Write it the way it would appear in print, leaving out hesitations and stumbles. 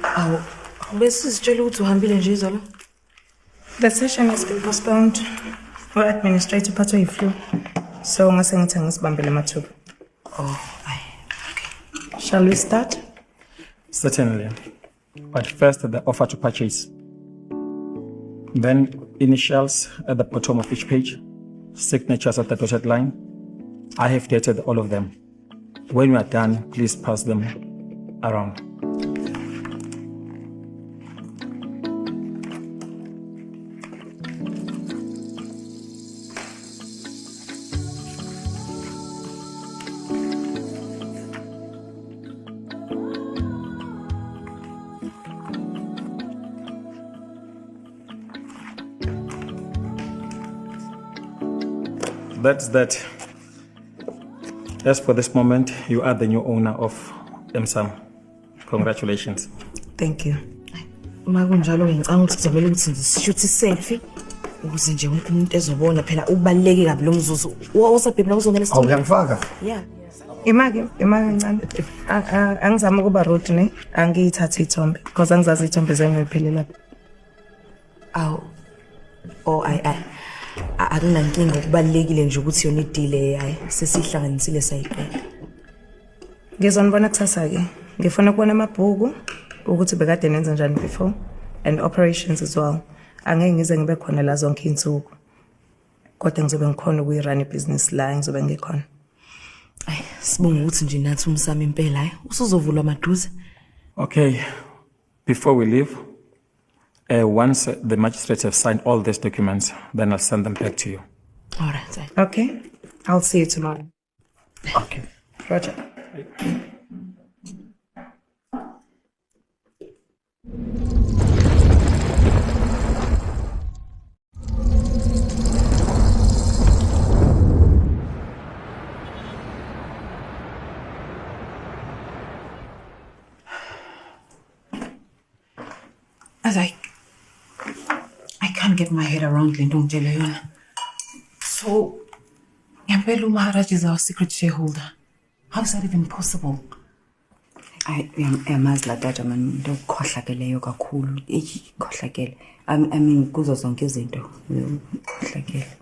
Awu, bese sitshela ukuthi uhambile nje izolo. The session has been postponed. Administrator uphathwe yi-flu. So ngase ngithi ngisibambele mathuba. Oh, okay. Shall we start? Certainly. But first, the offer to purchase. Then initials at the bottom of each page, signatures at the dotted line. I have dated all of them. When we are done, please pass them around. That's that. As for this moment, you are the new owner of MSAM. Congratulations. Thank you. Makunjalo ngicanga ukuthi kuzomela ukuthi sishuthi selfie ukuze nje wonke umuntu ezobona phela ubaluleke kabi lo mzuzu. Wasabhebla uzongena Awu uyangifaka? Yeah. Imake ncane. Angizama ukuba rude ne. Angiyithatha ithombe because angizazi ithombe zengiphelela. Awu. Oh akunankinga ukubalekile nje ukuthi yona idile hayi sesihlanganisile sayiqeda. Ngizonibona kusasa ke. Ngifuna ukubona amabhuku ukuthi bekade nenza njani before and operations as well. Angeke ngize ngibe khona la zonke insuku. Kodwa ngizobe ngikhona ukuyirun ibusiness la ngizobe ngikhona. Ay sibonga ukuthi nje nathi umsamo impela hayi usuzovulwa maduze. Okay. Before we leave, once the magistrates have signed all these documents, then I'll send them back to you. All right. Okay. I'll see you tomorrow. Okay. Roger. As I can't get my head around Lindong Jeleona. So, Yampelu Maharaj is our secret shareholder. How is that even possible? Yamazi la tata man into khohlakeleyo kakhulu. Khohlakele. I mean kuzo zonke izinto. Khohlakele.